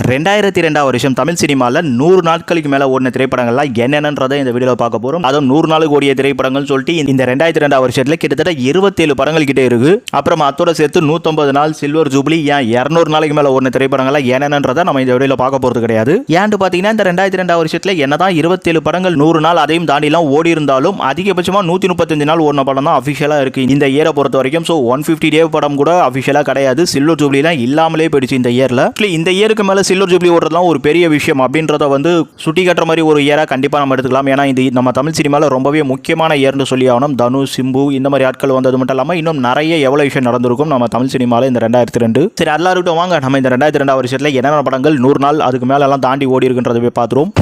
2002 வருஷம் தமிழ் சினிமாவில் 100 நாட்களுக்கு மேலே ஓடின திரைப்படங்கள்லாம் என்னென்னன்றதை இந்த வீடியோவில் பார்க்க போகிறோம். அதுவும் 100 நாளுக்கு ஓடிய திரைப்படங்கள் சொல்லிட்டு இந்த 2002 வருஷத்தில் கிட்டத்தட்ட 27 படங்கள் கிட்டே இருக்கு. அப்புறம் அத்தோட சேர்த்து 150 நாள், சில்வர் ஜூப்ளி, ஏன் 200 நாளைக்கு மேலே ஓடின திரைப்படங்கள்லாம் என்னென்னன்றதை நம்ம இந்த வீடியோவில் பார்க்க போகிறது கிடையாது. ஏன்னு பார்த்தீங்கன்னா இந்த 2002 வருஷத்தில் என்னதான் 27 படங்கள் 100 நாள் அதையும் தாண்டிலாம் ஓடி இருந்தாலும் அதிகபட்சமாக 135 நாள் ஓடின படம் தான் அஃபிஷியலாக இருக்கு இந்த இயரை பொறுத்த வரைக்கும். ஸோ 150 டே படம் கூட அஃபிஷியலாக கிடையாது. சில்வர் ஜூப்ளிலாம் இல்லாமலே போயிடுச்சு இந்த இயரில். இந்த இயருக்கு மேலே சில்வர் ஜூப்ளி ஓடுறதுலாம் ஒரு பெரிய விஷயம் அப்படின்றத வந்து சுட்டி காட்டுற மாதிரி ஒரு இயரா கண்டிப்பாக நம்ம எடுத்துக்கலாம். ஏன்னா இது நம்ம தமிழ் சினிமாவில் ரொம்பவே முக்கியமான இயர்னு சொல்லி ஆகணும். தனுஷ், சிம்பு இந்த மாதிரி ஆட்கள் வந்தது மட்டும் இல்லாமல் இன்னும் நிறைய எவல்யூஷன் நடந்திருக்கும் நம்ம தமிழ் சினிமாவில் இந்த 2002. சரி, எல்லாருக்கும் வாங்க நம்ம இந்த 2002 வருஷத்தில் என்னென்ன படங்கள் 100 நாள் அதுக்கு மேலே எல்லாம் தாண்டி ஓடி இருக்குன்றதை போய் பார்த்துருவோம்.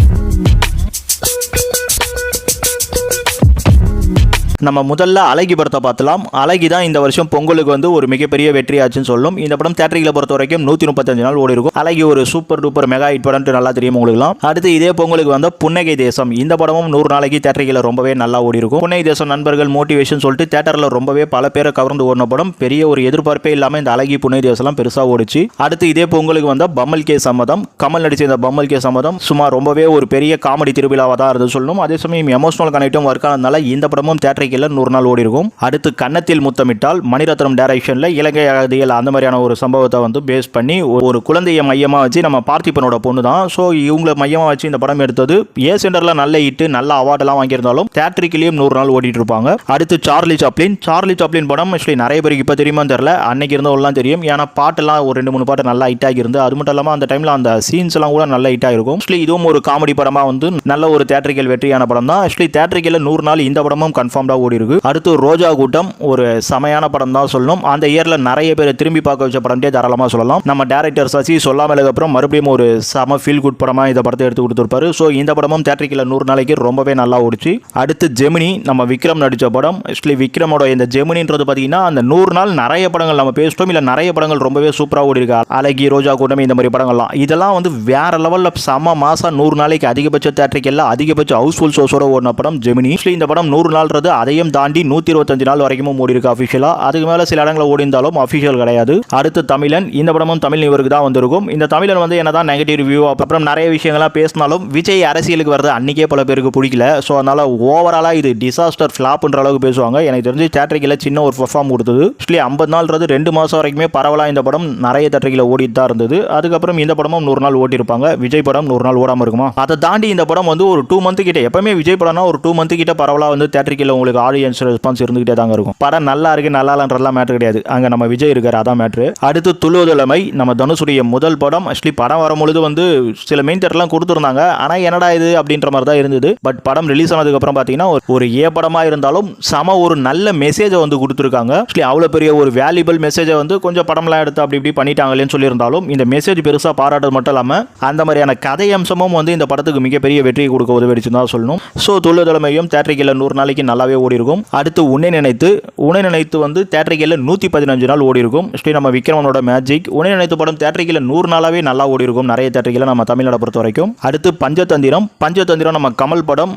நம்ம முதல்ல அழகி படத்தை பார்த்தலாம். அழகி தான் இந்த வருஷம் பொங்கலுக்கு வந்து ஒரு மிகப்பெரிய வெற்றி ஆச்சுன்னு சொல்லணும். இந்த படம் தியேட்டர்களை பொறுத்த வரைக்கும் 135 நாள் ஓடி இருக்கும். அழகி ஒரு சூப்பர் டூப்பர் மெகா ஹிட் படம் நல்லா தெரியும் உங்களுக்குலாம். அடுத்து இதே பொங்கலுக்கு வந்த புன்னகை தேசம், இந்த படமும் 100 நாளைக்கு தியேட்டர்களை ரொம்பவே நல்லா ஓடி இருக்கும். புன்னகை தேசம் நண்பர்கள் மோட்டிவேஷன் சொல்லிட்டு தியேட்டரில் ரொம்பவே பல பேரை கவர்ந்து ஓடின படம். பெரிய ஒரு எதிர்பார்ப்பே இல்லாமல் இந்த அழகி புன்னகை தேசம்லாம் பெருசாக ஓடிச்சு. அடுத்து இதே பொங்கலுக்கு வந்த பம்மல் கே சம்மதம், கமல் நடிச்ச இந்த பம்மல் கே சம்மதம் சும்மா ரொம்பவே ஒரு பெரிய காமெடி திருவிழாவாக தான் இருந்து சொல்லணும். அதே சமயம் எமோஷனல் கனெக்டும் ஒர்க் ஆனதுனால இந்த படமும் தியேட்டருக்கு 100 நாள் ஓடி இருக்கும். அடுத்து கன்னத்தில் முத்தமிட்டால் மணிரத்னம் டைரக்ஷன்ல இலங்கை அகதிகள் அந்த மாதிரியான ஒரு சம்பவத்தை வந்து பேஸ் பண்ணி ஒரு குழந்தையை மையமா வச்சு நம்ம பார்த்திபனோட பொண்ணு தான். ஸோ இவங்களை மையமா வச்சு இந்த படம் எடுத்தது. ஏ சென்டர்ல நல்ல ஹிட், நல்ல அவார்டெல்லாம் வாங்கியிருந்தாலும் தியேட்டரிக்கிலையும் 100 நாள் ஓடிட்டு இருப்பாங்க. அடுத்து சார்லி சாப்ளின் படம் நிறைய பேருக்கு இப்போ தெரியுமா தெரியல, அன்னைக்கு இருந்தவங்கலாம் தெரியும். ஏன்னா பாட்டெல்லாம் ஒரு 2-3 பாட்டு நல்லா ஹிட் ஆகியிருந்து. அது மட்டும் இல்லாமல் அந்த டைம்ல அந்த சீன்ஸ் எல்லாம் கூட நல்ல ஹிட் ஆகிருக்கும். இதுவும் ஒரு காமெடி படமா வந்து நல்ல ஒரு தியேட்டரிக்கல் வெற்றியான படம் தான். தியேட்டரிக்கல் 100 நாள் இந்த படமும் கன்ஃபார்ம்டா ஓடி இருக்கு. அடுத்து ரோஜா கூட்டம் ஒரு சமையான படம் தான் சொல்லணும். அந்த இயர்ல நிறைய பேர் திரும்பி பார்க்க வச்ச படம்டே தாராளமாக சொல்லலாம். நம்ம டைரக்டர் சசி சொல்லாமலுக்கு அப்புறம் மறுபடியும் ஒரு சம ஃபீல் குட் படமா இந்த படத்தை எடுத்து கொடுத்துருப்பாரு. ஸோ இந்த படமும் தியேட்டரிக்கல் 100 நாளைக்கு ரொம்பவே நல்லா ஓடிச்சு. அடுத்து ஜெமினி, நம்ம விக்ரம் நடிச்ச படம். விக்ரமோட இந்த ஜெமினின்றது பார்த்தீங்கன்னா அந்த 100 நாள் நிறைய படங்கள் நம்ம பேசிட்டோம். இல்லை நிறைய படங்கள் ரொம்பவே சூப்பராக ஓடி இருக்கு. அழகி, ரோஜா கூட்டம் இந்த மாதிரி படங்கள்லாம் இதெல்லாம் வந்து வேற லெவலில் சம மாசம் 100 நாளைக்கு அதிகபட்ச தியேட்டரிக்கல் அதிகபட்ச ஹவுஸ்ஃபுல் ஷோஸோட ஓடின படம் ஜெமினி. இந்த படம் 100 நாள்ன்றது அதையும் தாண்டி 125 நாள் வரைக்கும் ஓடி இருக்கு அஃபிஷியலா. அதுக்கு மேல சில இடங்களில் ஓடி இருந்தாலும் அஃபிஷியல் கிடையாது. அடுத்து தமிழன், இந்த படமும் தமிழ் நியூவருக்கு தான் வந்திருக்கும். இந்த தமிழன் வந்து என்னதான் நெகட்டிவ் ரிவ்யூ அப்புறம் நிறைய விஷயங்கள்லாம் பேசினாலும் விஜய் அரசியலுக்கு வரது அன்னைக்கே பல பேருக்கு பிடிக்கல. ஸோ அதனால ஓவராலா இது டிசாஸ்டர் ஃபிளாப்ன்ற அளவுக்கு பேசுவாங்க. எனக்கு தெரிஞ்சு தியேட்டரிக்கல சின்ன ஒரு பெர்ஃபார்ம் கொடுத்தது. 50 நாள்ன்றது 2 மாசம் வரைக்குமே பரவலா இந்த படம் நிறைய தியேட்டரிக்கல ஓடிட்டு தான் இருந்தது. அதுக்கப்புறம் இந்த படமும் 100 நாள் ஓடி இருப்பாங்க. விஜய் படம் 100 நாள் ஓடாம இருக்குமா? அதை தாண்டி இந்த படம் வந்து ஒரு 2 மந்த் கிட்ட, எப்பவுமே விஜய் படம்னா ஒரு 2 மந்த் கிட்ட பரவலா வந்து தியேட்டரிக்கல உங்களுக்கு ஆடியன்ஸ் ரெஸ்பான்ஸ் இருந்துகிட்டே தாங்க இருக்கும். படம் நல்லா இருக்கு நல்லா இல்லன்றதெல்லாம் மேட்டர் கிடையாது. அங்க நம்ம விஜய் இருக்காரு, அதான் மேட்ரு. அடுத்து துள்ளுவதழமை, நம்ம தனுஷுடைய முதல் படம். படம் வரும்பொழுது வந்து சில மெயின் தேட்டர்லாம் கொடுத்துருந்தாங்க. ஆனா என்னடா இது அப்படின்ற மாதிரி தான் இருந்தது. பட் படம் ரிலீஸ் ஆனதுக்கு அப்புறம் பாத்தீங்கன்னா ஒரு ஏ படமா இருந்தாலும் சம ஒரு நல்ல மெசேஜை வந்து கொடுத்துருக்காங்க. அவ்வளவு பெரிய ஒரு வேல்யூபிள் மெசேஜை வந்து கொஞ்சம் படம்லாம் எடுத்து அப்படி இப்படி பண்ணிட்டாங்களேன்னு சொல்லியிருந்தாலும் இந்த மெசேஜ் பெருசா பாராட்டுறது மட்டும் இல்லாம அந்த மாதிரியான கதை அம்சமும் வந்து இந்த படத்துக்கு மிகப்பெரிய வெற்றியை கொடுக்க உதவிடுச்சுன்னு தான் சொல்லணும். ஸோ துள்ளுவதழமையும் தியேட்டரிக்கல் 100 நாளைக்கு நல்லாவே ஓடி இருக்கும். அடுத்து உன்னை நினைத்து வந்து தியேட்டரிக்கல் 115 நாள் ஓடி இருக்கும். நம்ம விக்ரமனோட மேஜிக். உன்னை நினைத்து படம் தியேட்டரிக்கல் 100 நாளாவே நல்லா ஓடி இருக்கும் நிறைய தியேட்டரிக்கல் நம்ம தமிழ்நாடு பொறுத்த வரைக்கும். அடுத்து பஞ்சதந்திரம் நம்ம கமல் படம்.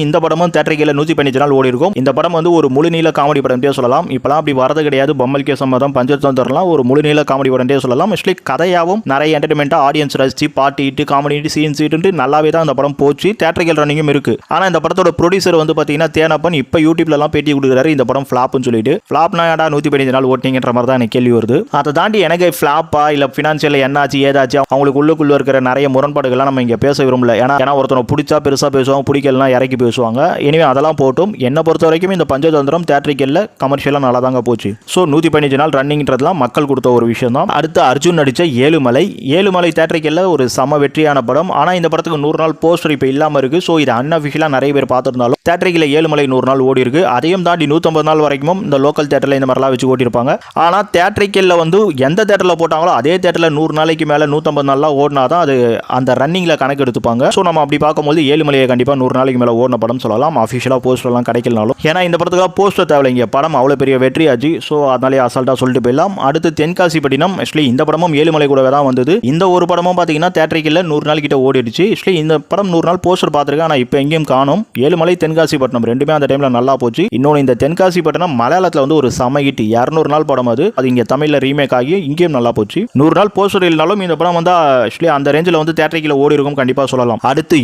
இந்த படமும் தியேட்டரிக்கல் 115 நாள் ஓடி இருக்கும். இந்த படம் வந்து ஒரு முழுநீள காமெடி படம் சொல்லலாம். இப்பெல்லாம் அப்படி வரது கிடையாது. பொம்மல் கே சம்மதம், பஞ்சதந்திரம்லாம் ஒரு முழுநீள காமெடி படம் சொல்லலாம். கதையாவும் நிறைய என்டர்டைன்மெண்டா ஆடியன்ஸ் ரசிச்சு பாட்டு இட்டு காமெடி சீன்ஸ் இட்டு நல்லாவே தான் இந்த படம் போச்சு. தியேட்டரிக்கல் ரன்னிங்கும் இருக்கு. ஆனா இந்த படத்தோட ப்ரொடியூசர் வந்து பாத்தீங்கன்னா தேனப்பன் இப்ப யூடியூப்ல எல்லாம் பேட்டி கொடுக்குறாரு இந்த படம் ஃபிளாப்னு சொல்லிட்டு. ஃபிளாப்னா 115 நாள் ஓட்டிங்கன்ற மாதிரி தான் எனக்கு கேள்வி வருது. அதை தாண்டி எனக்கு ஃபிளாப்பா இல்ல பினான்சியல் என்னாச்சு ஏதாச்சும் அவங்களுக்கு உள்ளுக்குள்ள இருக்கிற நிறைய முரண்பாடுகள்லாம் நம்ம இங்க பேச விரும்பல. ஏன்னா ஒருத்தனை பிடிச்சா பெருசா பேசுவாங்க, பிடிக்கலாம் இறக்கி பேசுவாங்க. எனவே அதெல்லாம் போட்டும் என்னை பொறுத்த வரைக்கும் இந்த பஞ்சதந்திரம் தியேட்டரிக்கல்ல கமர்ஷியலா நல்லா தாங்க போச்சு. ஸோ 115 நாள் ரன்னிங்ன்றதுலாம் மக்கள் கொடுத்த ஒரு விஷயம் தான். அடுத்து அர்ஜுன் நடிச்ச ஏழுமலை தியேட்டரிக்கல்ல ஒரு சம வெற்றியான படம். ஆனா இந்த படத்துக்கு 100 நாள் போஸ்டர் இப்ப இல்லாம இருக்கு. ஸோ இது அன்அஃபிஷியலா நிறைய பேர் பார்த்திருந்தாலும் தியேட்டரிக்கல்ல ஏழுமலை 100 நாள் ஓடி இருக்கு. அதையும் தாண்டி 150 நாள் வரைக்கும் இந்த லோக்கல் தியேட்டர்ல இந்த மாதிரிலாம் வச்சு ஓட்டிருப்பாங்க. ஆனா தியேட்டரிக்கல்ல வந்து எந்த தியேட்டர்ல போட்டாங்களோ அதே தியேட்டர்ல 100 நாளைக்கு மேல 150 நாள்லாம் ஓடினாதான் அது அந்த ரன்னிங்ல கணக்கு எடுத்துப்பாங்க. ஸோ நம்ம அப்படி பார்க்கும்போது ஏழுமலையை கண்டிப்பா 100 நாளைக்கு மேல ஓடின படம் சொல்லலாம். அஃபிஷியலா போஸ்டர் எல்லாம் கிடைக்கலனாலும், ஏன்னா இந்த படத்துக்கு போஸ்டர் தேவையில்லைங்க, படம் அவ்வளவு பெரிய வெற்றி ஆச்சு. ஸோ அதனாலே அசால்ட்டா சொல்லிட்டு போயிடலாம். அடுத்து தென்காசி பட்டினம். இந்த படமும் ஏழுமலை கூடவே தான் வந்தது. இந்த ஒரு படமும் பாத்தீங்கன்னா தியேட்டரிக்கல்ல 100 நாள் கிட்ட ஓடிடுச்சு. இந்த படம் 100 நாள் போஸ்டர் பார்த்திருக்கேன். ஆனா இப்போ எங்கேயும் காணும். ஏழுமலை தென்காசி தென்காசிப்பட்டினம் ரெண்டுமே அந்த டைம்ல நல்லா போச்சு. இன்னொன்று இந்த தென்காசிப்பட்டினம் மலையாளத்தில் வந்து ஒரு செம ஹிட் 200 நாள் படம் அது இங்கே தமிழில் ரீமேக் ஆகி இங்கேயும் நல்லா போச்சு. 100 நாள் போஸ்டர் இல்லைனாலும் இந்த படம் வந்து ஆக்சுவலி அந்த ரேஞ்சில் வந்து தேட்டரிக்கில் ஓடி இருக்கும் கண்டிப்பாக சொல்லலாம். அடுத்து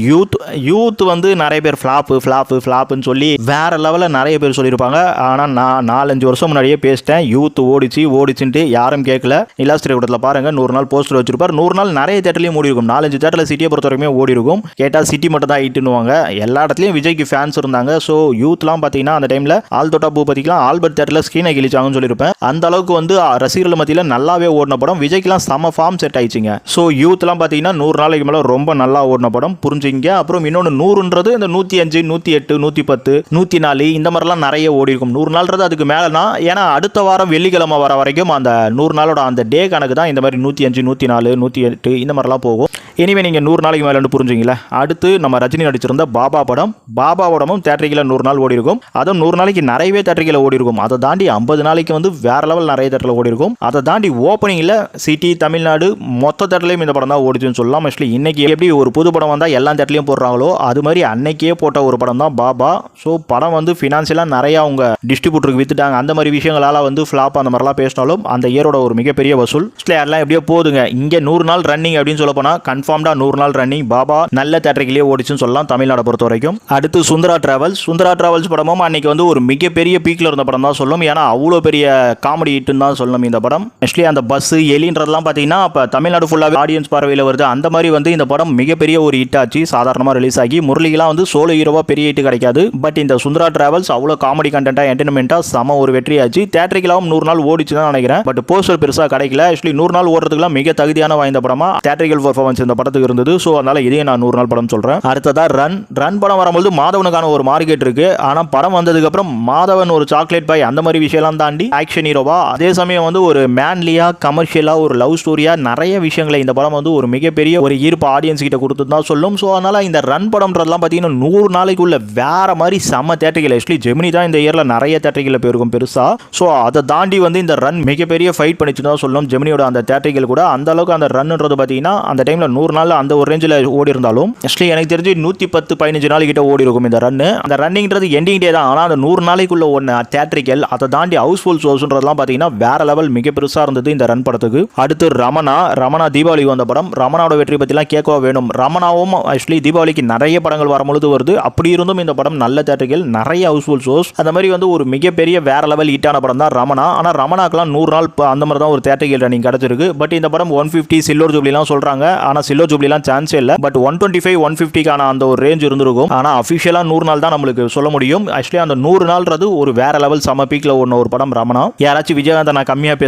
யூத் வந்து நிறைய பேர் ஃப்ளாப்புன்னு சொல்லி வேற லெவலில் நிறைய பேர் சொல்லியிருப்பாங்க. ஆனால் நான் 4-5 வருஷம் முன்னாடியே பேசிட்டேன், யூத் ஓடிச்சுட்டு யாரும் கேட்கல. இலாஸ்ட்ரே கூட்டத்தில் பாருங்க 100 நாள் போஸ்டர் வச்சிருப்பார். 100 நாள் நிறைய தேட்டர்லையும் ஓடி இருக்கும். 4-5 தேட்டரில் சிட்டியை பொறுத்த வரைக்கும் ஓடி இருக்கும். கேட்டால் சிட்டி மட்டும் தான் ஹிட்னுவாங்க. எல்லா இடத்துலையும் விஜய்க்கு ஃபேன்ஸ் இருந்தாங்க. ஸோ யூத்லாம் பார்த்தீங்கன்னா அந்த டைமில் ஆல் தொட்டா பூ பற்றிக்கலாம் ஆல்பர்ட் தேட்டரில் ஸ்க்ரீனை கிழிச்சாங்கன்னு சொல்லியிருப்பேன். அந்த அளவுக்கு வந்து ரசிகர்கள் மத்தியில் நல்லாவே ஓடின படம். விஜய்க்குலாம் செம ஃபார்ம் செட் ஆயிடுச்சுங்க. ஸோ யூத்லாம் பார்த்தீங்கன்னா 100 நாளைக்கு மேலே ரொம்ப நல்லா ஓடின படம் புரிஞ்சுங்க. அப்புறம் இன்னொன்று 100ன்றது இந்த 105, 108, 110, 104 இந்த மாதிரிலாம் நிறைய ஓடி இருக்கும். 100 நாள்ன்றது அதுக்கு மேலேனா, ஏன்னா அடுத்த வாரம் வெள்ளிக்கிழமை வர வரைக்கும் அந்த 100 நாளோட அந்த டே கணக்கு தான் இந்த மாதிரி 105, 104, 108 இந்த மாதிரிலாம் போகும். இனிமே நீங்கள் 100 நாளைக்கு மேலே புரிஞ்சுங்களா. அடுத்து நம்ம ரஜினி நடிச்சிருந்த பாபா படமும் தேட்டரிக்கில் 100 நாள் ஓடி இருக்கும். அதுவும் 100 நாளைக்கு நிறையவே தேட்டரிக்கில் ஓடி இருக்கும். அதை தாண்டி 50 நாளைக்கு வந்து வேற லெவல் நிறைய தேட்டரில் ஓடி இருக்கும். அதை தாண்டி ஓப்பனிங்கில் சிட்டி தமிழ்நாடு மொத்த தேட்டர்லையும் இந்த படம் தான் ஓடிச்சுன்னு சொல்லலாம். ஆக்சுவலி இன்னைக்கு எப்படி ஒரு புது படம் வந்தால் எல்லா தேட்டர்லையும் போடுறாங்களோ அது மாதிரி அன்னைக்கே போட்ட ஒரு படம் தான் பாபா. ஸோ படம் வந்து ஃபினான்ஷியலாக நிறையா அவங்க டிஸ்ட்ரிபியூட்டருக்கு வித்துட்டாங்க. அந்த மாதிரி விஷயங்களால் வந்து ஃப்ளாப் அந்த மாதிரிலாம் பேசினாலும் அந்த இயரோட ஒரு மிகப்பெரிய வசூல் எல்லாம் எப்படியோ போதுங்க. இங்கே 100 நாள் ரன்னிங் அப்படின்னு சொல்ல போனால் கன்ஃபார்ம்டா 100 நாள் ரன்னிங் பாபா நல்ல தேட்டரிக்கிலேயே ஓடிச்சுன்னு சொல்லலாம் தமிழ்நாடை பொறுத்த வரைக்கும். அடுத்து சுந்தரா டிராவல்ஸ் படமும் அன்னைக்கு வந்து ஒரு மிகப்பெரிய பீக்ல இருந்த படம் தான் சொல்லும். ஏன்னா அவ்வளோ பெரிய காமெடி ஹிட்னு தான் சொல்லணும் இந்த படம். ஆக்சுவலி அந்த பஸ் எலின்றதெல்லாம் பார்த்தீங்கன்னா இப்போ தமிழ்நாடு ஃபுல்லாகவே ஆடியன்ஸ் பார்வையில் வருது. அந்த மாதிரி வந்து இந்த படம் மிகப்பெரிய ஒரு ஹிட் ஆச்சு. சாதாரணமாக ரிலீஸ் ஆகி முரளிகளாம் வந்து சோலோ ஹீரோவா பெரிய ஹிட் கிடைக்காது. பட் இந்த சுந்தரா டிராவல்ஸ் அவ்வளோ காமெடி கண்டென்ட்டாக என்டர்டைன்மெண்ட்டாக செம ஒரு வெற்றி ஆச்சு. தேட்டரிக்கெல்லாம் 100 நாள் ஓடிச்சு தான் நினைக்கிறேன். பட் போஸ்டர் பெருசாக கிடைக்கல. ஆக்சுவலி 100 நாள் ஓடுறதுக்குலாம் மிக தகுதியான வாய்ந்த படமா தேட்டரிக்கல் பர்ஃபார்மன்ஸ் இந்த படத்துக்கு இருந்தது. ஸோ அதனால இதையும் நான் 100 நாள் படம் சொல்றேன். அடுத்ததா ரன் படம் வரும்போது மாதவனுக்கான ஒரு மார்க்கெட் இருக்கு. ஆனால் படம் வந்ததுக்கு அப்புறம் மாதவன் ஒரு சாக்லேட் பாய் அந்த மாதிரி விஷயம்லாம் தாண்டி ஆக்ஷன் ஹீரோவா, அதே சமயம் வந்து ஒரு மேன்லியா கமர்ஷியலா ஒரு லவ் ஸ்டோரியா நிறைய விஷயங்களை இந்த படம் வந்து ஒரு மிகப்பெரிய ஒரு ஈர்ப்பு ஆடியன்ஸ் கிட்ட கொடுத்து தான் சொல்லும். ஸோ அதனால இந்த ரன் படம்ன்றதுலாம் பார்த்தீங்கன்னா 100 நாளைக்குள்ள வேற மாதிரி செம்ம தேட்டரிக்கல். ஆக்சுவலி ஜெமினி தான் இந்த இயர்ல நிறைய தேட்டரிக்கல் போயிருக்கும் பெருசா. ஸோ அதை தாண்டி வந்து இந்த ரன் மிகப்பெரிய ஃபைட் பண்ணிச்சு தான் சொல்லணும். ஜெமினியோட அந்த தேட்டரிக்கல் கூட அந்த அளவுக்கு அந்த ரன்ன்றது பார்த்தீங்கன்னா அந்த டைம்ல 100 நாள் அந்த ஒரு ரேஞ்சில் ஓடி இருந்தாலும் ஆக்சுவலி எனக்கு தெரிஞ்சு 110-15 நாள் கிட்ட ஓடி இருக்கும் இந்த ரன். அந்த ரன்னிங்கிறது எண்டிங் டே தான். ஆனால் அந்த 100 நாளைக்குள்ள ஒன்று தேட்டரிக்கல் அதை தாண்டி ஹவுஸ்ஃபுல் ஷோஸ்ன்றதுலாம் பார்த்தீங்கன்னா வேற லெவல் மிக பெருசா இருந்தது இந்த ரன் படத்துக்கு. அடுத்து ரமணா தீபாவளி வந்த படம். ரமணாவோட வெற்றி பற்றிலாம் கேட்கவா வேணும். ரமணாவும் ஆக்சுவலி தீபாவளிக்கு நிறைய படங்கள் வரும்பொழுது வருது. அப்படி இருந்தும் இந்த படம் நல்ல தேட்டரிக்கல் நிறைய ஹவுஸ்ஃபுல் ஷோஸ் அந்த மாதிரி வந்து ஒரு மிகப்பெரிய வேற லெவல் ஹிட்டான படம் தான் ரமணா. ஆனால் ரமணாக்கெல்லாம் 100 நாள் அந்த மாதிரி தான் ஒரு தேட்டரிக்கல் ரன்னிங் கிடைச்சிருக்கு. பட் இந்த படம் 150 சில்வர் ஜூப்ளிலாம் சொல்றாங்க. ஆனால் சில்வர் ஜூப்ளிலாம் சான்ஸே இல்லை. பட் 125 150க்கான அந்த ஒரு ரேஞ்ச் இருந்திருக்கும். ஆனால் அஃபிஷியலாக 100 நாள் தான் நம்மளுக்கு சொல்ல முடியும். ஆக்சுவலி அந்த 100 நாள்ன்றது ஒரு வேற லெவல் சம பீக்ல ஓடின ஒரு படம் ரமணா. யாராச்சும் விஜயகாந்த் நான் கம்மியாக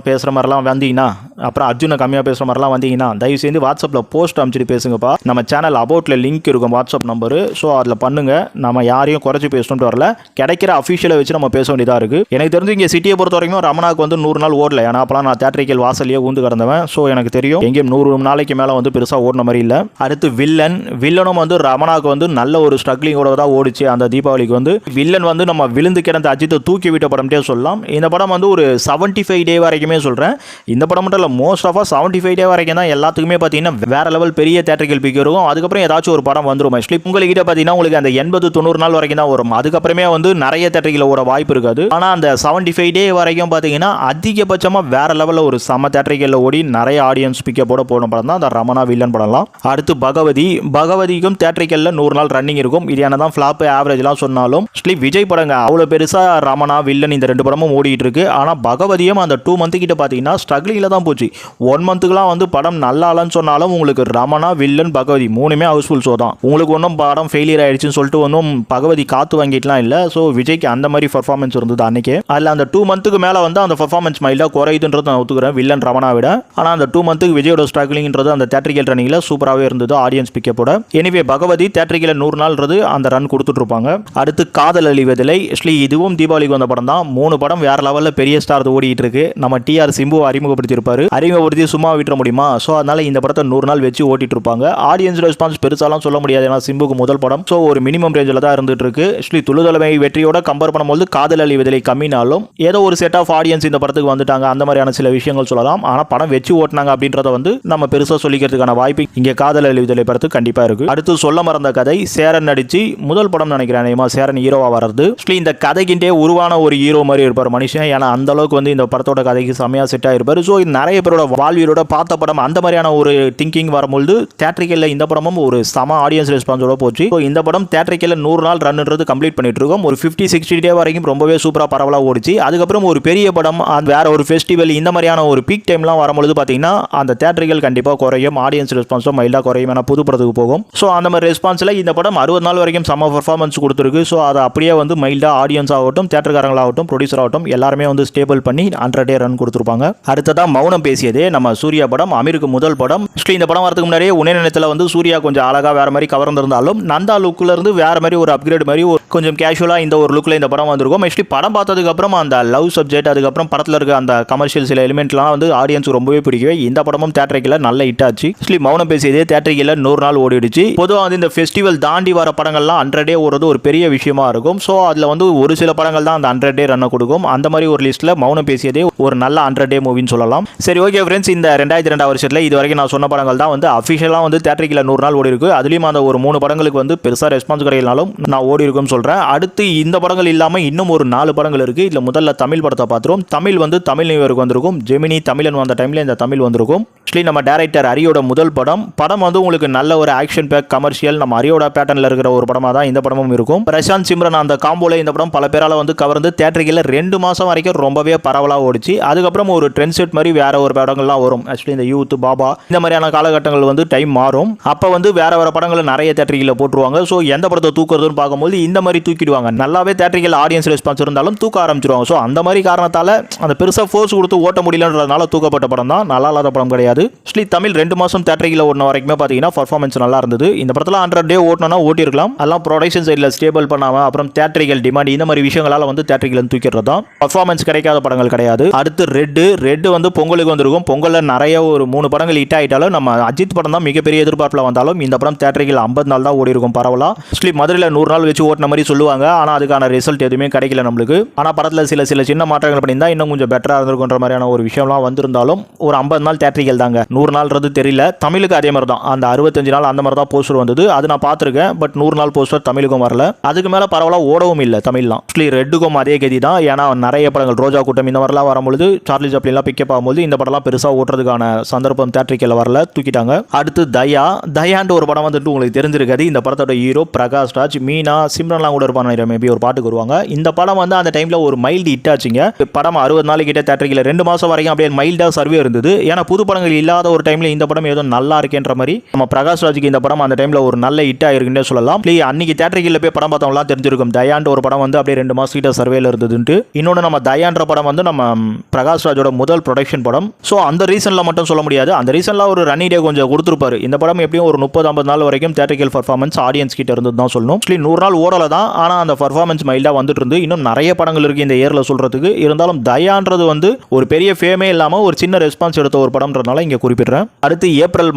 பேசுற மாதிரிலாம் வந்தீங்கன்னா, அப்புறம் அர்ஜுனை கம்மியாக பேசுற மாதிரிலாம் வந்தீங்கன்னா தயவு செய்து வாட்ஸ்அப்பில் போஸ்ட் அனுப்பிச்சிட்டு பேசுங்கப்பா. நம்ம சேனல் அபவுட்ல லிங்க் இருக்கும் வாட்ஸ்அப் நம்பரு. ஸோ அதில் பண்ணுங்க. நம்ம யாரையும் குறைச்சி பேசணும்னு வரல. கிடைக்கிற அஃபிஷியலை வச்சு நம்ம பேச வேண்டியதாக இருக்கு. எனக்கு தெரிஞ்சு இங்கே சிட்டியை பொறுத்த வரைக்கும் ரமணாக்கு வந்து 100 நாள் ஓடல. ஏன்னா அப்பலாம் நான் தேட்டரிக்கல் வாசலையே ஊந்து கிடந்தவன். ஸோ எனக்கு தெரியும் எங்கேயும் 100 நாளைக்கு மேலே வந்து பெருசாக ஓடின மாதிரி இல்லை. அடுத்து வில்லனும் வந்து ரமணாக்கு வந்து நல்ல ஒரு ஸ்ட்ரகிளிங்கோட தான் ஓடிச்சு. அந்த தீபாவளிக்கு வந்து வில்லன் வந்து நம்ம விழுந்து கிடந்த அஜித்தை தூக்கி விட்ட படம்ட்டே சொல்லலாம். இந்த படம் வந்து ஒரு 75 டே வரைக்குமே சொல்கிறேன். இந்த படம் மட்டும் இல்லை, மோஸ்ட் ஆஃப் 75 டே வரைக்கும் தான் எல்லாத்துக்குமே பார்த்தீங்கன்னா வேற லெவல் பெரிய தேட்டரிக்கல் பிக் இருக்கும். அதுக்கப்புறம் ஏதாச்சும் ஒரு படம் வந்துடும். ஆக்சுவலி உங்கள்கிட்ட பார்த்தீங்கன்னா உங்களுக்கு அந்த 80-90 நாள் வரைக்கும் தான் வரும். அதுக்கப்புறமே வந்து நிறைய தேட்டரிக்கல் ஓட வாய்ப்பு இருக்காது. ஆனால் அந்த 75 டே வரைக்கும் பார்த்தீங்கன்னா அதிகபட்சமாக வேற லெவலில் ஒரு சம தேட்டரிக்கல் ஓடி நிறைய ஆடியன்ஸ் பிக்கப்போட போன படம் தான் அந்த ரமணா வில்லன் படம்லாம். அடுத்து பகவதிக்கும் தேட்டரிக்கல்ல 100 நாள் ரன்னிங் இருக்கும். இது என்னதான் ஃபிளாப் ஆவரேஜ்லாம் சொன்னாலும் விஜய் படங்க அவ்வளோ பெருசா ரமணா வில்லன் இந்த 2 படமும் ஓடிட்டு இருக்கு. ஆனால் பகவதியும் அந்த 2 மந்த் கிட்ட பார்த்தீங்கன்னா ஸ்ட்ரகிளிங்கில் தான் போச்சு. 1 மந்த்துக்குலாம் வந்து படம் நல்லா இல்லைன்னு சொன்னாலும் உங்களுக்கு ரமணா வில்லன் பகவதி 3மே ஹவுஸ்ஃபுல் ஷோ தான். உங்களுக்கு ஒன்றும் படம் ஃபெயிலியர் ஆயிடுச்சுன்னு சொல்லிட்டு ஒன்றும் பகவதி காத்து வாங்கிட்டுலாம் இல்லை. ஸோ விஜய்க்கு அந்த மாதிரி பர்ஃபார்மன்ஸ் இருந்தது அன்னைக்கு. அதில் அந்த 2 மந்த்துக்கு மேலே வந்து அந்த பர்ஃபார்மன்ஸ் மைல்டாக குறையுதுன்றது நான் ஒத்துக்கிறேன் வில்லன் ரமணா விட. ஆனால் அந்த 2 மந்த்துக்கு விஜயோட ஸ்ட்ரகிளிங்கிறது அந்த தேட்டரிக்கல் ரன்னிங்கில் சூப்பராகவே இருந்தது ஆடியன்ஸ் பிக்கப்போட. எனிவே பகவதி தேட்டரிக்கல் 100 நாள்ன்றது அந்த ரன் கொடுத்துட்டு இருப்பாங்க. அடுத்து காதல் அழிவதில்லை. இதுவும் தீபாவளிக்கு வந்த படம் தான். 3 படம் வேற லெவலில் பெரிய ஸ்டார் ஓடிட்டு இருக்கு. நம்ம டிஆர் சிம்பு அறிமுகப்படுத்தி சும்மா விட்டுற முடியுமா? ஸோ அதனால இந்த படத்தை 100 நாள் வச்சு ஓட்டிட்டு இருப்பாங்க. ஆடியன்ஸ் ரெஸ்பான்ஸ் பெருசாலாம் சொல்ல முடியாது. ஏன்னா சிம்புக்கு முதல் படம். ஸோ ஒரு மினிமம் ரேஞ்சில் தான் இருந்துட்டு இருக்கு. துளுதலைமை வெற்றியோட கம்பேர் பண்ணும்போது காதல் அழிவதில்லை கம்மினாலும் ஏதோ ஒரு செட் ஆஃப் ஆடியன்ஸ் இந்த படத்துக்கு வந்துட்டாங்க. அந்த மாதிரியான சில விஷயங்கள் சொல்லலாம். ஆனால் படம் வச்சு ஓட்டினாங்க அப்படின்றத வந்து நம்ம பெருசாக சொல்லிக்க காதலிக்கிறதுக்கான வாய்ப்பு இங்கே காதல் அழிவுதலை பார்த்து கண்டிப்பாக இருக்கு. அடுத்து சொல்ல மறந்த கதை, சேரன் நடிச்சு முதல் படம் நினைக்கிறேன், சேரன் ஹீரோவா வர்றது. இந்த கதைக்கிட்டே உருவான ஒரு ஹீரோ மாதிரி இருப்பார் மனுஷன். ஏன்னா அந்த அளவுக்கு வந்து இந்த படத்தோட கதைக்கு செமையா செட் ஆயிருப்பாரு. ஸோ நிறைய பேரோட வாழ்வியலோட பார்த்த படம் அந்த மாதிரியான ஒரு திங்கிங் வரும்பொழுது தியேட்டரிக்கல்ல இந்த படமும் ஒரு சம ஆடியன்ஸ் ரெஸ்பான்ஸோட போச்சு. ஸோ இந்த படம் தியேட்டரிக்கல்ல 100 நாள் ரன்ன்றது கம்ப்ளீட் பண்ணிட்டு இருக்கோம். ஒரு 50-60 டே வரைக்கும் ரொம்பவே சூப்பரா பரவலா ஓடிச்சு. அதுக்கப்புறம் ஒரு பெரிய படம் வேற ஒரு ஃபெஸ்டிவல் இந்த மாதிரியான ஒரு பீக் டைம்லாம் வரும்பொழுது பார்த்தீங்கன்னா அந்த தியேட்டரிக்கல் கண்டிப்பாக குறையும், ஆடியன்ஸ் ரெஸ்பான்ஸும் மைல்டாக குறையும், ஏன்னா புது படத்துக்கு போகும். ஸோ அந்த மாதிரி ரெஸ்பான்ஸில் இந்த படம் 60 நாள் வரைக்கும் செம்ம பர்ஃபார்மன்ஸ் கொடுத்துருக்கு. ஸோ அதை அப்படியே வந்து மைல்டாக ஆடியன்ஸ் ஆகட்டும், தியேட்டர்காரங்களாகட்டும், ப்ரொடியூசர் ஆகட்டும் எல்லாருமே வந்து ஸ்டேபிள் பண்ணி 100 டே ரன் கொடுத்துருப்பாங்க. அடுத்ததான் மௌனம் பேசியதே, நம்ம சூர்யா படம், அமீருக்கு முதல் படம். இந்த படம் வரதுக்கு முன்னாடியே உன்னை நினைத்துல வந்து சூர்யா கொஞ்சம் அழகாக வேற மாதிரி கவர்ந்திருந்தாலும் நந்தா லுக்ல இருந்து வேற மாதிரி ஒரு அப்கிரேட் மாதிரி கொஞ்சம் கேஷுவலாக இந்த ஒரு லுக்கில் இந்த படம் வந்திருக்கும். படம் பார்த்ததுக்கு அப்புறம் அந்த லவ் சப்ஜெக்ட், அதுக்கப்புறம் படத்தில் இருக்க அந்த கமர்ஷியல் சில எலிமெண்ட்லாம் வந்து ஆடியன்ஸ் ரொம்பவே பிடிக்கவே இந்த படமும் தியேட்டரிக்கல்ல நல்ல ஹிட் ஆச்சு. மௌனம் பேசியதே தியேட்டரிக்கல்ல 100 நாள் ஓடிடுச்சு. பொதுவாக வந்து இந்த ஃபெஸ்டிவல் தாண்டி வர படங்கள்லாம் 100 டே ஓடுறது ஒரு பெரிய விஷயமா இருக்கும். ஸோ அதில் வந்து ஒரு சில படங்கள் தான் அந்த 100 டே ரன் கொடுக்கும். அந்த மாதிரி ஒரு லிஸ்ட்டில் மௌனம் பேசியதே ஒரு நல்ல 100 டே மூவின்னு சொல்லலாம். சரி, ஓகே ஃப்ரெண்ட்ஸ், இந்த 2002 வருஷத்தில் இது வரைக்கும் நான் சொன்ன படங்கள் தான் வந்து அஃபிஷியலாக வந்து தியேட்டரிக்கல்ல 100 நாள் ஓடி இருக்கு. அதுலேயும் அந்த ஒரு 3 படங்களுக்கு வந்து பெருசாக ரெஸ்பான்ஸ் கிடையினாலும் நான் ஓடி இருக்குன்னு சொல்கிறேன். அடுத்து இந்த படங்கள் இல்லாமல் இன்னும் ஒரு 4 படங்கள் இருக்குது. இதில் முதல்ல தமிழ் படத்தை பார்த்துருவோம். தமிழ் வந்து தமிழ் நியூ இயருக்கு வந்திருக்கும். ஜெமினி தமிழன் வந்த டைமில் இந்த தமிழ் வந்திருக்கும். நம்ம டைரக்டர் அரியோட முதல் படம் வந்து உங்களுக்கு நல்ல ஒரு ஆக்ஷன் பேக் கமர்ஷியல் நம்ம அரியோட பேட்டர்னில் இருக்கிற ஒரு படமாக தான் இந்த படமும் இருக்கும். பிரசாந்த் சிம்ரன் அந்த காம்போல இந்த படம் பல பேரால் வந்து கவர்ந்து தியேட்டரிக்கல்ல 2 மாதம் வரைக்கும் ரொம்பவே பரவலாக ஓடிச்சு. அதுக்கப்புறம் ஒரு ட்ரெண்ட் செட் மாதிரி வேற ஒரு படங்கள்லாம் வரும். ஆக்சுவலி இந்த யூத் பாபா இந்த மாதிரியான காலகட்டங்கள் வந்து டைம் மாறும். அப்போ வந்து வேற படங்களை நிறைய தியேட்டரிக்கல்ல போட்டுருவாங்க. ஸோ எந்த படத்தை தூக்குறதுன்னு பார்க்கும்போது இந்த மாதிரி தூக்கிடுவாங்க. நல்லாவே தியேட்டரிக்கல் ஆடியன்ஸ் ரெஸ்பான்ஸ் இருந்தாலும் தூக்க ஆரம்பிச்சிருவாங்க. ஸோ அந்த மாதிரி காரணத்தால் அந்த பெருசாக ஃபோர்ஸ் கொடுத்து ஓட்ட முடியலன்றதுனால தூக்கப்பட்ட படம் தான், நல்லா இல்லாத படம் கிடையாது. தமிழ் 2 மாதம் தியேட்டரிக்கல்ல ஓடின வரைக்குமே பார்த்தீங்கன்னா பர்ஃபார்மன்ஸ் நல்லா இருந்தது. இந்த படத்தில் 100 டே ஓட்டணும்னா ஓட்டிருக்கலாம். அதெல்லாம் ப்ரொடக்ஷன் சைடில் ஸ்டேபிள் பண்ணாமல் அப்புறம் தியேட்டரிக்கல் டிமாண்ட் இந்த மாதிரி விஷயங்களால் வந்து தியேட்டரிக்கல் தூக்கிடுறது தான். பர்ஃபார்மன்ஸ் கிடைக்காத படங்கள் கிடையாது. அடுத்து ரெட் வந்து பொங்கலுக்கு வந்திருக்கும். பொங்கலில் நிறைய ஒரு 3 படங்கள் ஹிட் ஆகிட்டாலும் நம்ம அஜித் படம் தான் மிகப்பெரிய எதிர்பார்ப்பில் வந்தாலும் இந்த படம் தியேட்டரிக்கல் 50 நாள் தான் ஓடி இருக்கும் பரவலா. மதுரையில் 100 நாள் வச்சு ஓட்டின மாதிரி சொல்லுவாங்க. ஆனால் அதுக்கான ரிசல்ட் எதுவுமே கிடைக்கல நம்மளுக்கு. ஆனால் படத்தில் சில சின்ன மாற்றங்கள் பண்ணியிருந்தா இன்னும் கொஞ்சம் பெட்டராக இருந்திருக்குன்ற மாதிரியான ஒரு விஷயம்லாம் வந்திருந்தாலும் ஒரு 50 நாள் தியேட்டரிக்கல் தாங்க. 100 நாள்ன்றது தெரியல. தமிழுக்கு அதே மாதிரி தான், அந்த 65 நாள் அந்த மாதிரி தான் போஸ்டர் வந்தது. அது நான் பார்த்துருக்கேன். பட் 100 நாள் போஸ்டர் தமிழுக்கும் வரல. அதுக்கு மேலே பரவலாக ஓடவும் இல்லை தமிழ்லாம். ரெட்டுக்கும் அதே கதி தான். ஏன்னா நிறைய படங்கள் ரோஜா கூட்டம் இந்த மாதிரிலாம் வரும்பொழுது சார்லி சாப்ளின்லாம் பிக்கப் ஆகும்போது இந்த படம்லாம் பெருசாக ஓட்டுறதுக்கான சந்தர்ப்பம் தியேட்டரிக்கல்ல வரல, தூக்கிட்டாங்க. அடுத்து தயாண்டு ஒரு படம் வந்துட்டு உங்களுக்கு தெரிஞ்சிருக்காது. இந்த படத்தோட ஹீரோ பிரகாஷ் ராஜ், மீனா, சிம்ரன்லாம் கூட இருப்பாங்க. மேபி ஒரு பாட்டுக்கு வருவாங்க. இந்த படம் வந்து அந்த டைமில் ஒரு மைல்டு ஹிட் ஆச்சுங்க. படம் 60 நாள் கிட்ட தியேட்டரிக்கல்ல 2 மாதம் வரைக்கும் அப்படியே மைல்டாக சர்வே இருந்தது. ஏன்னா புது படங்கள் இல்லாத ஒரு டைமில் இந்த படம் ஏதோ நல்லா இருக்கேன்ற மாதிரி நம்ம பிரகாஷ் ராஜுக்கு இந்த படம் அந்த டைமில் ஒரு நல்ல ஹிட் ஆயிருக்குன்னே சொல்லலாம். அன்னைக்கு தியேட்டரிக்கல்ல போய் படம் பார்த்தவங்களாம் தெரிஞ்சிருக்கும் தயாண்டு ஒரு படம் வந்து அப்படியே 2 மாதம் கிட்ட சர்வேல இருந்ததுன்ட்டு. இன்னொன்று நம்ம தயான்ற படம் வந்து நம்ம பிரகாஷ் ராஜோட முதல் ப்ரொடக்ஷன் படம். ஸோ அந்த ரீசனில் மட்டும் சொல்ல முடியாது. அந்த ரீசனில் ஒரு ரன்னி டே கொஞ்சம் கொடுத்துருப்பாரு. இந்த படம் எப்படியும் ஒரு 30-50 நாள் வரைக்கும் தியேட்டரிக்கல் பர்ஃபார்மன்ஸ் ஆடியன்ஸ் கிட்ட இருந்து தான் சொல்லணும். 100 நாள் ஓடல தான், ஆனால் அந்த பர்ஃபார்மன்ஸ் மைல்டாக வந்துட்டு இருந்து. இன்னும் நிறைய படங்கள் இருக்கு இந்த இயர்ல சொல்றதுக்கு. இருந்தாலும் தயான்றது வந்து ஒரு பெரிய ஃபேமே இல்லாமல் ஒரு சின்ன ரெஸ்பான்ஸ் எடுத்த ஒரு படம்ன்றதுனால இங்கே குறிப்பிடுறேன். அடுத்து ஏப்ரல்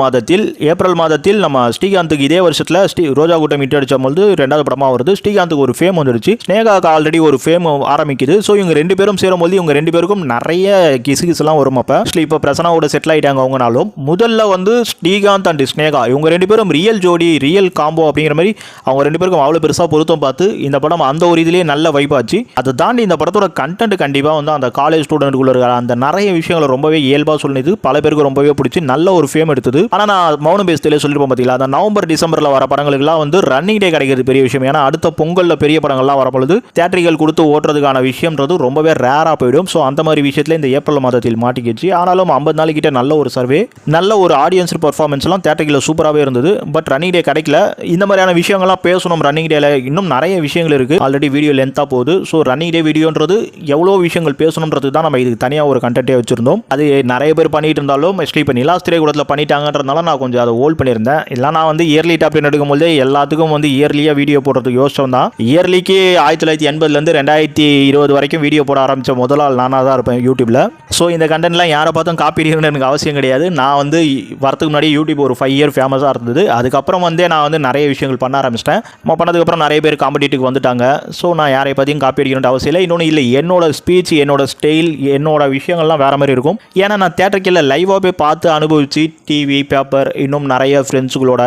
மாதத்தில் நம்ம ஸ்ரீகாந்துக்கு இதே வருஷத்தில் ரோஜா கூட்டம் ஹிட் அடிச்ச போது 2வது படமாக வருது. ஸ்ரீகாந்துக்கு ஒரு ஃபேம் வந்துடுச்சு. ஸ்னேகாவுக்கு ஆல்ரெடி ஒரு ஃபேம் ஆரம்பிக்குது. ஸோ இவங்க 2 பேரும் சேரும்போது இவங்க 2 பேருக்கும் நிறைய கிசுகிசுலாம் வரும். இப்போ பிரசனாவோட செட்டில் ஆகிட்டாங்க. அவங்கனாலும் முதல்ல வந்து ஸ்ரீகாந்த் அண்ட் ஸ்னேகா இவங்க 2 பேரும் ரியல் ஜோடி, ரியல் காம்போ அப்படிங்கிற மாதிரி அவங்க 2 பேருக்கும் அவ்வளோ பெருசாக பொருத்தம் பார்த்து இந்த படம் அந்த ஒரு இதுலேயே நல்ல வைப்பாச்சு. அதை தாண்டி இந்த படத்தோட கண்டென்ட் கண்டிப்பாக வந்து அந்த காலேஜ் ஸ்டூடெண்ட்டுக்குள்ள இருக்கிற அந்த நிறைய விஷயங்களை ரொம்பவே இயல்பாக சொன்னது பல பேருக்கு ரொம்பவே பிடிச்சி நல்ல ஒரு ஃபேம் எடுத்தது. ஆனால் நான் மௌனம் பேசத்திலே சொல்லிருப்போம் பார்த்தீங்களா, அந்த நவம்பர் டிசம்பரில் வர படங்களுக்குலாம் வந்து ரன்னிங் டே கிடைக்கிறது பெரிய விஷயம். ஏன்னா அடுத்த பொங்கலில் பெரிய படங்கள்லாம் வரப்பொழுது தியேட்டரிக்கல் கொடுத்து ஓட்டுறதுக்கான விஷயம்ன்றது ரொம்பவே ரேராக போயிடும். ஸோ அந்த மாதிரி விஷயத்தில் இந்த ஏப்ரல் மாதத்தில் மாட்டிக்கிச்சு. ஆனாலும் 50 நாளைக்கிட்ட நல்ல ஒரு சர்வே, நல்ல ஒரு ஆடியன்ஸ் பர்ஃபார்மன்ஸ்லாம் தியேட்டரிக்கல் சூப்பராகவே இருந்தது. பட் ரன்னிங் டே கிடைக்கல. இந்த மாதிரியான விஷயங்கள்லாம் பேசணும். ரன்னிங் டேல இன்னும் நிறைய விஷயங்கள் இருக்குது. ஆல்ரெடி வீடியோ லென்த்தாக போகுது. ஸோ ரன்னிங் டே வீடியோன்றது எவ்வளோ விஷயங்கள் பேசணுன்றது தான் நம்ம இதுக்கு தனியாக ஒரு கண்டென்ட்டே வச்சிருந்தோம். அது நிறைய பேர் பண்ணிட்டு இருந்தாலும் இப்போ நிலாஸ் திரைக்கூடத்தில் பண்ணிட்டாங்கன்றதுனால நான் கொஞ்சம் அதை ஹோல்ட் பண்ணியிருந்தேன். இல்லை நான் வந்து இயர்லி டாப் 10 எடுக்கும்போது எல்லாத்துக்கும் வந்து இயர்லியாக வீடியோ போடுறதுக்கு யோசிச்சோம் தான். இயர்லிக்கு 1980 2020 வரைக்கும் வீடியோ போட ஆரம்பித்த முதல் ஆள் நானாக தான் இருப்பேன் யூடியூப்ல. ஸோ இந்த கண்டென்ட்லாம் யாரை பார்த்தும் காப்பி அடிக்கணும்னு எனக்கு அவசியம் கிடையாது. நான் வந்து வரதுக்கு முன்னாடி யூடியூப் ஒரு 5 இயர் ஃபேமஸாக இருந்தது. அதுக்கப்புறம் வந்து நான் வந்து நிறைய விஷயங்கள் பண்ண ஆரம்பிச்சிட்டேன். பண்ணதுக்கப்புறம் நிறைய பேர் காம்படிட்டிவ்க்கு வந்துட்டாங்க. ஸோ நான் யாரை பற்றியும் காப்பி அடிக்கணும்னு அவசியம் இல்லை. இன்னொன்று இல்லை, என்னோட ஸ்பீச், என்னோட ஸ்டைல், என்னோட விஷயங்கள்லாம் வேற மாதிரி இருக்கும். ஏன்னா நான் தியேட்டருக்குள்ள லைவாக போய் பார்த்து அனுபவிச்சு டிவி பேப்பர் இன்னும் நிறைய ஃப்ரெண்ட்ஸுகளோட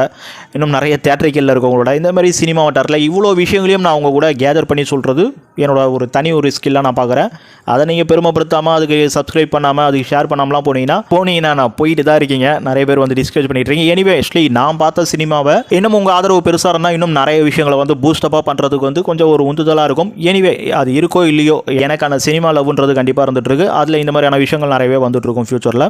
இன்னும் நிறைய தேட்டரிக்கலில் இருக்கவங்களோட இந்த மாதிரி சினிமா வட்டாரத்தில் இவ்வளோ விஷயங்களையும் நான் அவங்க கூட கேதர் பண்ணி சொல்கிறது என்னோட தனி ஒரு ஸ்கில்லாக நான் பார்க்குறேன். அதை நீங்கள் பெருமைப்படுத்தாமல் அதுக்கு சப்ஸ்கிரைப் பண்ணாமல் அதுக்கு ஷேர் பண்ணாமலாம் போனீங்கன்னா நான் போயிட்டு தான் இருக்கீங்க. நிறைய பேர் டிஸ்கஸ் பண்ணிட்டு இருக்கீங்க. எனிவே ஆக்சுவலி நான் பார்த்த சினிமாவை இன்னும் உங்கள் ஆதரவு பெருசாக இருந்தால் இன்னும் நிறைய விஷயங்களை பூஸ்டப்பாக பண்ணுறதுக்கு கொஞ்சம் ஒரு உந்துதலாக இருக்கும். எனிவே அது இருக்கோ இல்லையோ எனக்கான சினிமா லவ்ன்றது கண்டிப்பாக இருந்துட்டு இருக்கு. அதில் இந்த மாதிரியான விஷயங்கள் நிறையவே வந்துட்டு இருக்கும் ஃபியூச்சரில்.